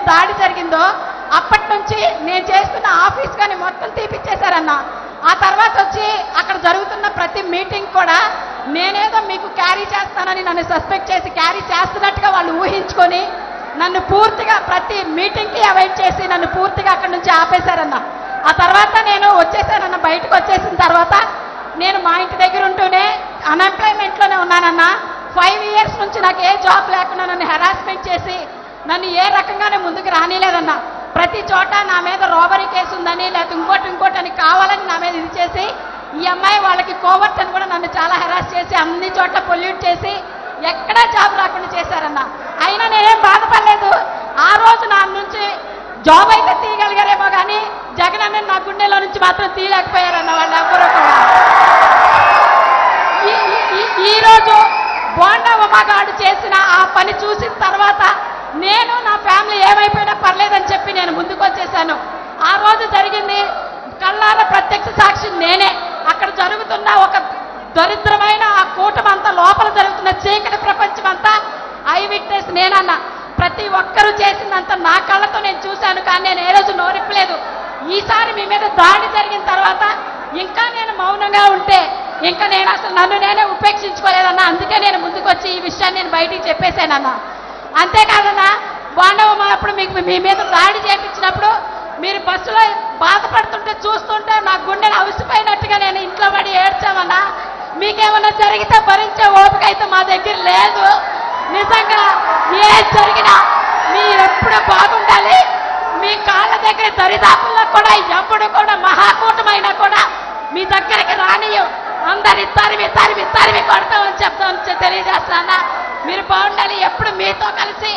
దాడి జరిగిందో అప్పటి నుంచి నేను చేస్తున్న ఆఫీస్ కానీ మొత్తం తీపిచ్చేశారన్న. ఆ తర్వాత వచ్చి అక్కడ జరుగుతున్న ప్రతి మీటింగ్ కూడా నేనేదో మీకు క్యారీ చేస్తానని నన్ను సస్పెక్ట్ చేసి క్యారీ చేస్తున్నట్టుగా వాళ్ళు ఊహించుకొని నన్ను పూర్తిగా ప్రతి మీటింగ్కి అవాయిడ్ చేసి నన్ను పూర్తిగా అక్కడి నుంచి ఆపేశారన్న. ఆ తర్వాత నేను వచ్చేసానన్న. బయటకు వచ్చేసిన తర్వాత నేను మా ఇంటి దగ్గర ఉంటూనే అన్ఎంప్లాయ్మెంట్లోనే ఉన్నానన్న. 5 years నుంచి నాకు ఏ జాబ్ లేకుండా నన్ను హెరాస్మెంట్ చేసి నన్ను ఏ రకంగానే ముందుకు రానిలేదన్న. ప్రతి చోట నా మీద రాబరీ కేసు ఉందని లేకపోతే ఇంకోటి అని కావాలని నా మీద ఇది చేసి ఈ అమ్మాయి వాళ్ళకి కోవర్ట్ అని కూడా నన్ను చాలా హెరాస్ చేసి అన్ని చోట్ల పొల్యూట్ చేసి ఎక్కడా జాబ్ రాకుండా చేశారన్న. అయినా నేనేం బాధపడలేదు. ఆ రోజు నా నుంచి జాబ్ అయితే తీయగలిగారేమో కానీ జగన్ అన్న నా గుండెలో నుంచి మాత్రం తీయలేకపోయారన్న వాళ్ళు ఎవ్వరూ కూడా. ఈరోజు బోండా ఉమాగాడు చేసిన ఆ పని చూసిన తర్వాత నేను నా ఫ్యామిలీ ఏమైపోయినా పర్లేదని చెప్పి నేను ముందుకు వచ్చేసాను. ఆ రోజు జరిగింది కళ్ళారా ప్రత్యక్ష సాక్షి నేనే. అక్కడ జరుగుతున్న ఒక దరిద్రమైన ఆ కూటమంతా లోపల జరుగుతున్న చీకటి ప్రపంచం అంతా ఐ విట్నెస్ నేనన్న. ప్రతి ఒక్కరూ చేసిందంతా నా కళ్ళతో నేను చూశాను. కానీ నేను ఏ రోజు నోరిప్పలేదు. ఈసారి మీ మీద దాడి జరిగిన తర్వాత ఇంకా నేను మౌనంగా ఉంటే ఇంకా నేను అసలు నన్ను నేనే ఉపేక్షించుకోలేదన్నా. అందుకే నేను ముందుకు వచ్చి ఈ విషయాన్ని నేను బయటికి చెప్పేశానన్నా. అంతేకాదన్నా, బాండవ అప్పుడు మీకు మీ మీద దాడి చేయించినప్పుడు మీరు బస్సులో బాధపడుతుంటే చూస్తుంటే నా గుండెలు అవిసిపోయినట్టుగా నేను ఇంట్లో పడి ఏడ్చామన్నా. మీకేమన్నా జరిగితే భరించే ఓపిక అయితే మా దగ్గర లేదు. నిజంగా ఏది జరిగినా మీరెప్పుడు బాగుండాలి. మీ కాళ్ళ దగ్గర దరిదాపుల్లో కూడా ఎప్పుడు కూడా మహాకూటమైనా కూడా మీ దగ్గరికి రానియం. అందరి తరిమి కొడతామని చెప్తామని తెలియజేస్తానా. మీరు బాగుండాలి. ఎప్పుడు మీతో కలిసి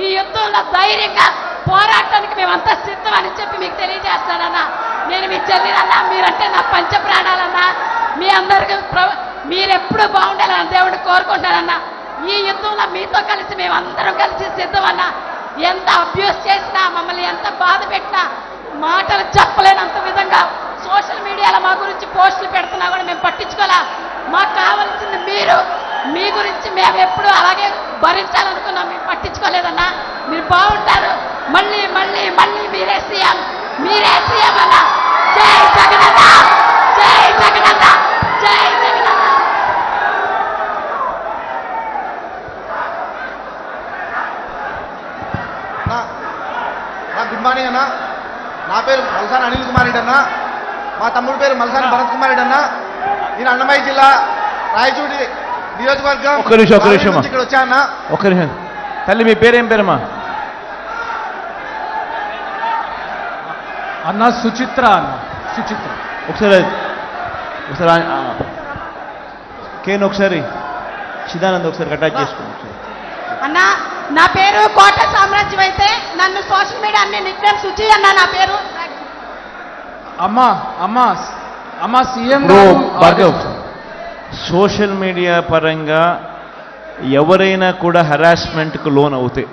ఈ యుద్ధంలో ధైర్యంగా పోరాటానికి మేమంతా సిద్ధమని చెప్పి మీకు తెలియజేస్తానన్నా. నేను మీ చెల్లినన్నా, మీరంటే నా పంచ ప్రాణాలన్నా. మీ అందరికీ మీరెప్పుడు బాగుండాలని దేవుడిని కోరుకుంటానన్నా. ఈ యుద్ధంలో మీతో కలిసి మేమందరం కలిసి సిద్ధమన్నా. ఎంత అబ్యూస్ చేసినా మమ్మల్ని ఎంత బాధ పెట్టినా మాటలు చెప్పలేనంత విధంగా సోషల్ మీడియాలో మా గురించి పోస్టులు పెడుతున్నా కూడా మేము పట్టించుకోలే. మాకు కావాల్సింది మీరు. మీ గురించి మేము ఎప్పుడు అలాగే భరించాలనుకున్నాం. మేము పట్టించుకోలేదన్నా. మీరు బాగుంటారు. మళ్ళీ మళ్ళీ మళ్ళీ మీరే సీఎం అన్నా. జై జగనన్న, జై జగనన్న, జై జగనన్న. గుడ్ మార్నింగ్ అన్న. నా పేరు మల్సాని అనిల్ కుమార్ రెడ్డి అన్న. మా తమ్ముడు పేరు మల్సాని భరత్ కుమార్ రెడ్డి అన్న. నేను అన్నమయ్య జిల్లా రాయచూడి నియోజకవర్గం ఇక్కడ వచ్చా అన్న. ఒక్క నిమిషం తల్లి, మీ పేరేం పేరమ్మా? అన్న సుచిత్ర అన్న. సుచిత్ర ఒకసారి కేన్ ఒకసారి చిదానంద్ ఒకసారి అటాచ్ చేసుకోండి అన్నా. నా పేరు కోట సామ్రాజ్యం అయితే నన్ను సోషల్ మీడియా అన్ని నిక్నేమ్ సుచి అన్న నా పేరు. అమ్మా సీఎం సోషల్ మీడియా పరంగా ఎవరైనా కూడా హెరాస్మెంట్కు లోన్ అవుతే,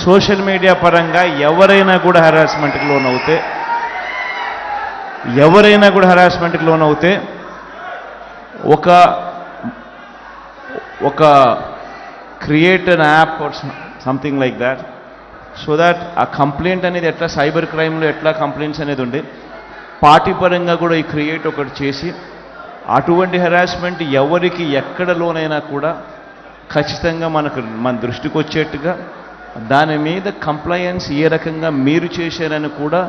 సోషల్ మీడియా పరంగా ఎవరైనా కూడా హెరాస్మెంట్కి లోన్ అవుతే ఒక create an app or something like that, so that ఆ కంప్లైంట్ అనేది ఎట్లా సైబర్ క్రైమ్లో ఎట్లా కంప్లైంట్స్ అనేది ఉండే పార్టీ పరంగా కూడా ఈ క్రియేట్ ఒకటి చేసి అటువంటి హెరాస్మెంట్ ఎవరికి ఎక్కడ లోనైనా కూడా ఖచ్చితంగా మన దృష్టికి వచ్చేట్టుగా దాని మీద కంప్లయన్స్ ఏ రకంగా మీరు చేశారని కూడా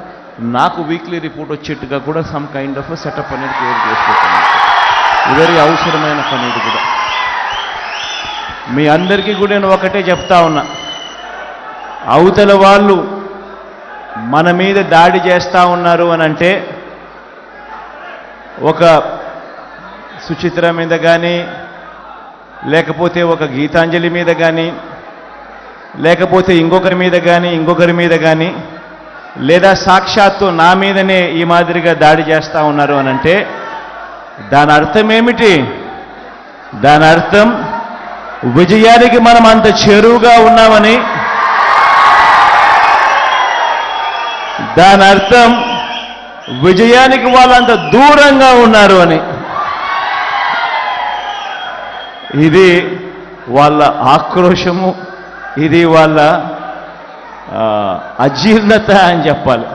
నాకు వీక్లీ రిపోర్ట్ వచ్చేట్టుగా కూడా సమ్ కైండ్ ఆఫ్ సెటప్ అనేది క్రియేట్ చేసుకుంటున్నాను. వెరీ అవసరమైన పని ఇది కూడా. మీ అందరికీ కూడా నేను ఒకటే చెప్తా ఉన్నా, అవతల వాళ్ళు మన మీద దాడి చేస్తూ ఉన్నారు అని అంటే ఒక సుచిత్ర మీద కానీ, లేకపోతే ఒక గీతాంజలి మీద కానీ, లేకపోతే ఇంకొకరి మీద కానీ లేదా సాక్షాత్తు నా మీదనే ఈ మాదిరిగా దాడి చేస్తూ ఉన్నారు అని అంటే దాని అర్థం ఏమిటి? దాని అర్థం విజయానికి మనం అంత చేరువుగా ఉన్నామని, దాని అర్థం విజయానికి వాళ్ళంత దూరంగా ఉన్నారు అని. ఇది వాళ్ళ ఆక్రోశము, ఇది వాళ్ళ అజీర్ణత అని చెప్పాలి.